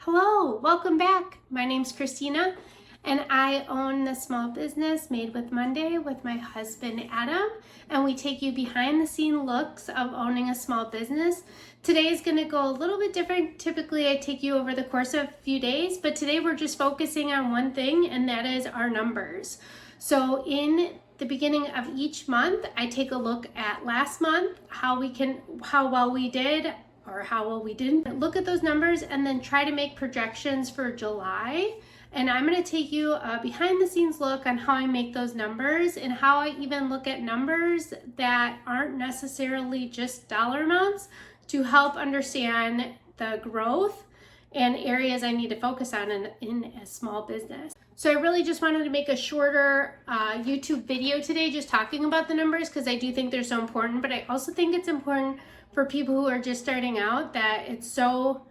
Hello, welcome back. My name's Christina and I own the small business Made with Monday with my husband Adam, and we take you behind the scene looks of owning a small business. Today is going to go a little bit different. Typically I take you over the course of a few days, but today we're just focusing on one thing, and that is our numbers. So in the beginning of each month, I take a look at last month, how well we did or how well we didn't. Look at those numbers and then try to make projections for July. And I'm going to take you a behind the scenes look on how I make those numbers and how I even look at numbers that aren't necessarily just dollar amounts to help understand the growth and areas I need to focus on in a small business. So I really just wanted to make a shorter YouTube video today just talking about the numbers because I do think they're so important, but I also think it's important for people who are just starting out that it's so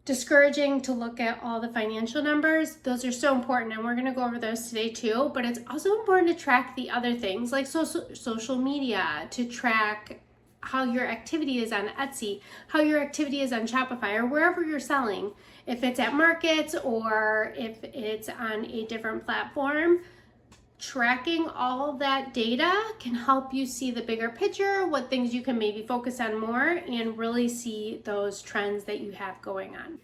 discouraging to look at all the financial numbers. Those are so important, and we're going to go over those today too, but it's also important to track the other things like social media, to track how your activity is on Etsy, how your activity is on Shopify, or wherever you're selling. If it's at markets or if it's on a different platform, tracking all of that data can help you see the bigger picture, what things you can maybe focus on more, and really see those trends that you have going on.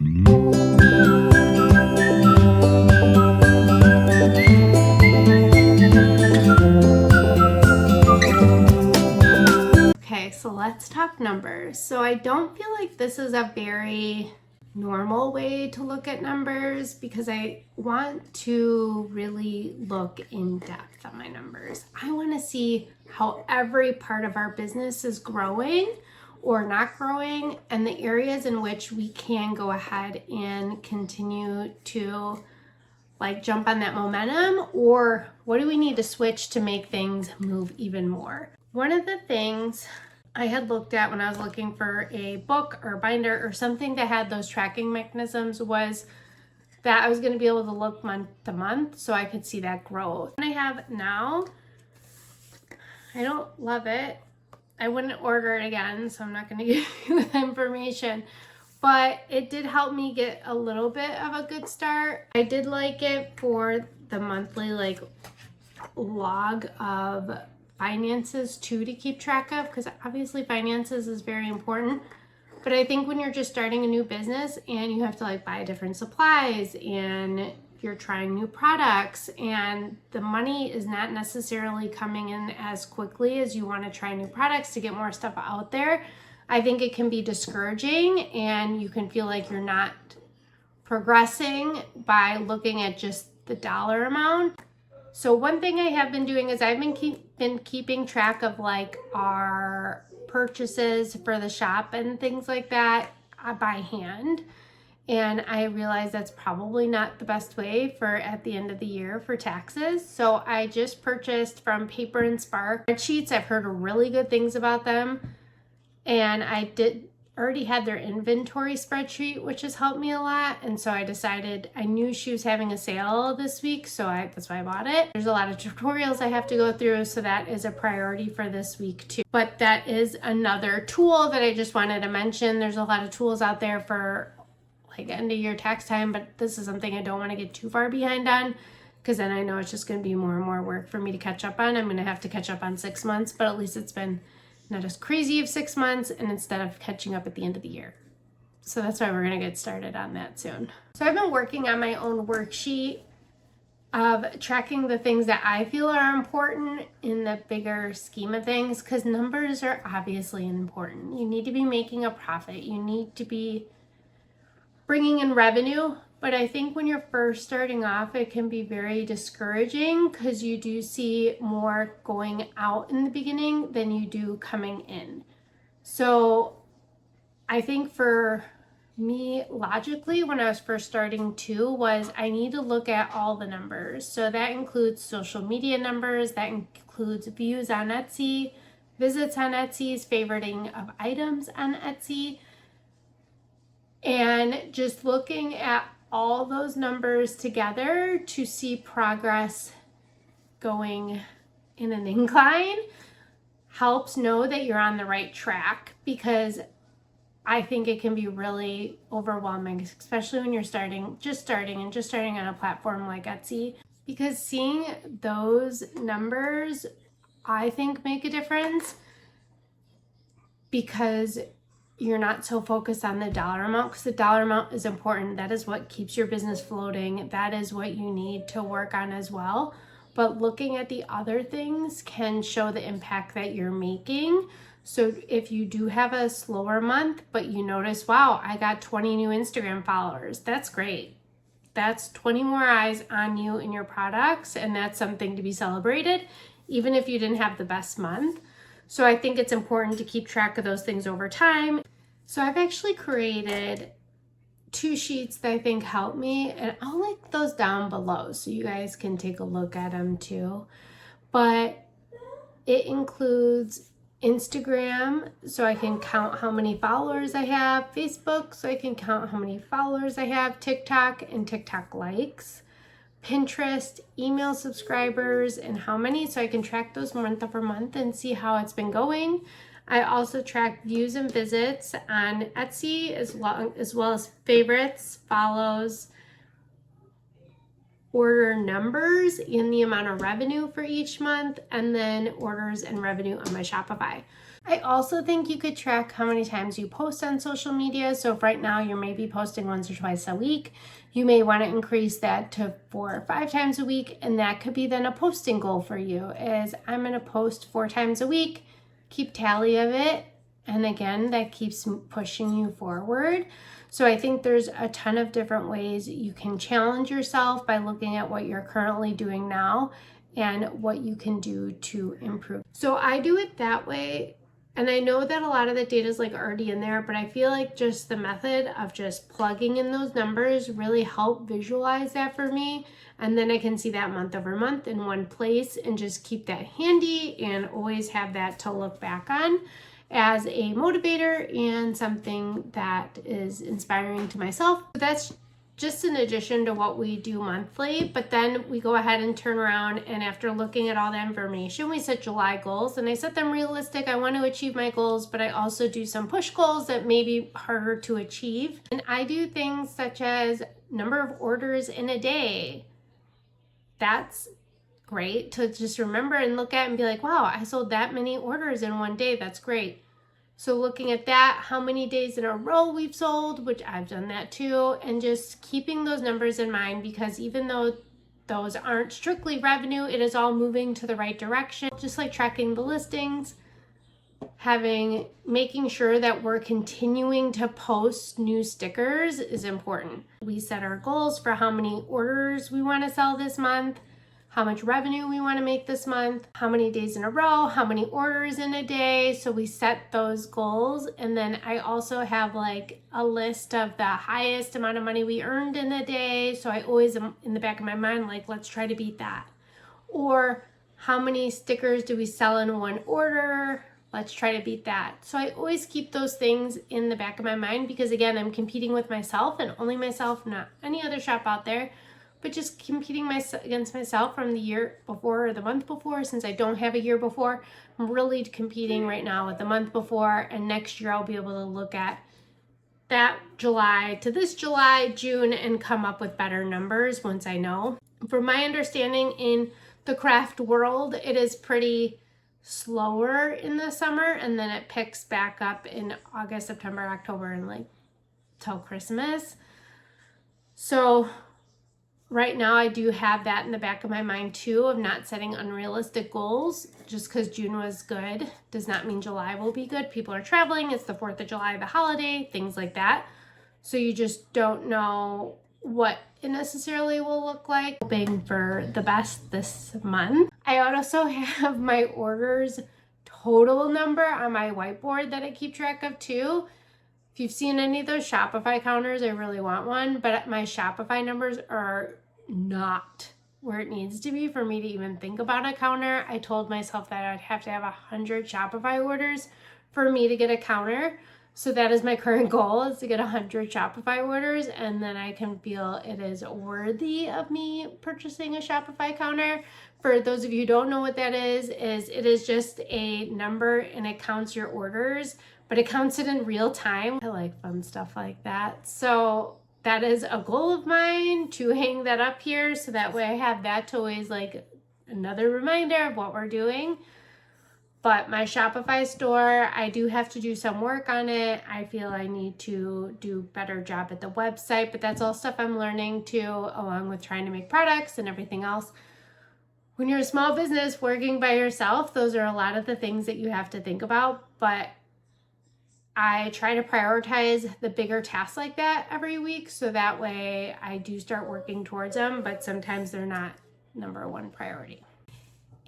Okay, so let's talk numbers. So I don't feel like this is a very normal way to look at numbers because I want to really look in depth on my numbers. I want to see how every part of our business is growing or not growing, and the areas in which we can go ahead and continue to jump on that momentum, or what do we need to switch to make things move even more. One of the things I had looked at when I was looking for a book or binder or something that had those tracking mechanisms was that I was going to be able to look month to month so I could see that growth. What I have now, I don't love it. I wouldn't order it again, so I'm not going to give you the information, but it did help me get a little bit of a good start. I did like it for the monthly log of finances too, to keep track of, because obviously finances is very important. But I think when you're just starting a new business and you have to buy different supplies and you're trying new products and the money is not necessarily coming in as quickly as you want to try new products to get more stuff out there, I think it can be discouraging and you can feel like you're not progressing by looking at just the dollar amount. So one thing I have been doing is I've been keeping track of our purchases for the shop and things like that by hand. And I realize that's probably not the best way for at the end of the year for taxes. So I just purchased from Paper and Spark spreadsheets. I've heard really good things about them. And I already had their inventory spreadsheet, which has helped me a lot. And so I decided, I knew she was having a sale this week, so that's why I bought it. There's a lot of tutorials I have to go through, so that is a priority for this week too. But that is another tool that I just wanted to mention. There's a lot of tools out there for end of year tax time, but this is something I don't want to get too far behind on, because then I know it's just going to be more and more work for me to catch up on. I'm going to have to catch up on 6 months, but at least it's been not as crazy of 6 months, and instead of catching up at the end of the year. So that's why we're going to get started on that soon. So I've been working on my own worksheet of tracking the things that I feel are important in the bigger scheme of things, because numbers are obviously important. You need to be making a profit. You need to be bringing in revenue. But I think when you're first starting off, it can be very discouraging because you do see more going out in the beginning than you do coming in. So I think for me, logically, when I was first starting too, was I need to look at all the numbers. So that includes social media numbers, that includes views on Etsy, visits on Etsy's, favoriting of items on Etsy, and just looking at all those numbers together to see progress going in an incline helps know that you're on the right track, because I think it can be really overwhelming, especially when you're just starting on a platform like Etsy, because seeing those numbers, I think, make a difference, because you're not so focused on the dollar amount, because the dollar amount is important. That is what keeps your business floating. That is what you need to work on as well. But looking at the other things can show the impact that you're making. So if you do have a slower month, but you notice, wow, I got 20 new Instagram followers, that's great. That's 20 more eyes on you and your products, and that's something to be celebrated, even if you didn't have the best month. So I think it's important to keep track of those things over time. So I've actually created 2 sheets that I think help me, and I'll link those down below so you guys can take a look at them too. But it includes Instagram, so I can count how many followers I have, Facebook, so I can count how many followers I have, TikTok and TikTok likes, Pinterest, email subscribers, and how many, so I can track those month over month and see how it's been going. I also track views and visits on Etsy, as well as favorites, follows, order numbers, and the amount of revenue for each month, and then orders and revenue on my Shopify. I also think you could track how many times you post on social media. So if right now you're maybe posting once or twice a week, you may want to increase that to 4 or 5 times a week. And that could be then a posting goal for you, is I'm going to post 4 times a week, keep tally of it. And again, that keeps pushing you forward. So I think there's a ton of different ways you can challenge yourself by looking at what you're currently doing now and what you can do to improve. So I do it that way. And I know that a lot of the data is like already in there, but I feel like just the method of just plugging in those numbers really help visualize that for me. And then I can see that month over month in one place and just keep that handy and always have that to look back on as a motivator and something that is inspiring to myself. That's just in addition to what we do monthly, but then we go ahead and turn around, and after looking at all that information, we set July goals, and I set them realistic. I want to achieve my goals, but I also do some push goals that may be harder to achieve. And I do things such as number of orders in a day. That's great to just remember and look at and be like, wow, I sold that many orders in one day. That's great. So looking at that, how many days in a row we've sold, which I've done that too, and just keeping those numbers in mind, because even though those aren't strictly revenue, it is all moving to the right direction. Just like tracking the listings, making sure that we're continuing to post new stickers is important. We set our goals for how many orders we want to sell this month, how much revenue we want to make this month, how many days in a row, how many orders in a day. So we set those goals. And then I also have like a list of the highest amount of money we earned in a day. So I always am in the back of my mind, like, let's try to beat that. Or how many stickers do we sell in one order? Let's try to beat that. So I always keep those things in the back of my mind, because again, I'm competing with myself and only myself, not any other shop out there, but just competing against myself from the year before or the month before. Since I don't have a year before, I'm really competing right now with the month before, and next year I'll be able to look at that July to this July, June, and come up with better numbers once I know. From my understanding in the craft world, it is pretty slower in the summer, and then it picks back up in August, September, October, and like till Christmas. So right now I do have that in the back of my mind too, of not setting unrealistic goals. Just because June was good does not mean July will be good. People are traveling, it's the 4th of July, the holiday, things like that. So you just don't know what it necessarily will look like. Hoping for the best this month. I also have my orders total number on my whiteboard that I keep track of too. If you've seen any of those Shopify counters, I really want one, but my Shopify numbers are not where it needs to be for me to even think about a counter. I told myself that I'd have to have 100 Shopify orders for me to get a counter. So that is my current goal, is to get 100 Shopify orders, and then I can feel it is worthy of me purchasing a Shopify counter. For those of you who don't know what that is it is just a number, and it counts your orders but it counts it in real time. I like fun stuff like that. So that is a goal of mine, to hang that up here so that way I have that to always like another reminder of what we're doing. But my Shopify store, I do have to do some work on it. I feel I need to do a better job at the website, but that's all stuff I'm learning too, along with trying to make products and everything else. When you're a small business working by yourself, those are a lot of the things that you have to think about, but I try to prioritize the bigger tasks like that every week, so that way I do start working towards them, but sometimes they're not number one priority.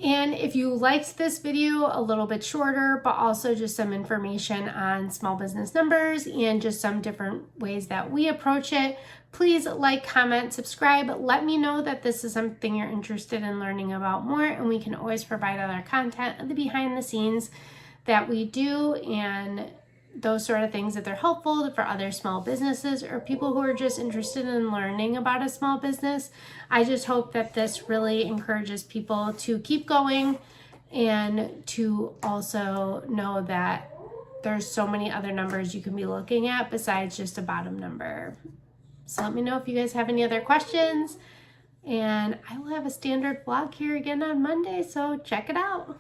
And if you liked this video, a little bit shorter, but also just some information on small business numbers and just some different ways that we approach it, please like, comment, subscribe. Let me know that this is something you're interested in learning about more, and we can always provide other content of the behind the scenes that we do and those sort of things, that they're helpful for other small businesses or people who are just interested in learning about a small business. I just hope that this really encourages people to keep going and to also know that there's so many other numbers you can be looking at besides just a bottom number. So let me know if you guys have any other questions, and I will have a standard vlog here again on Monday, so check it out.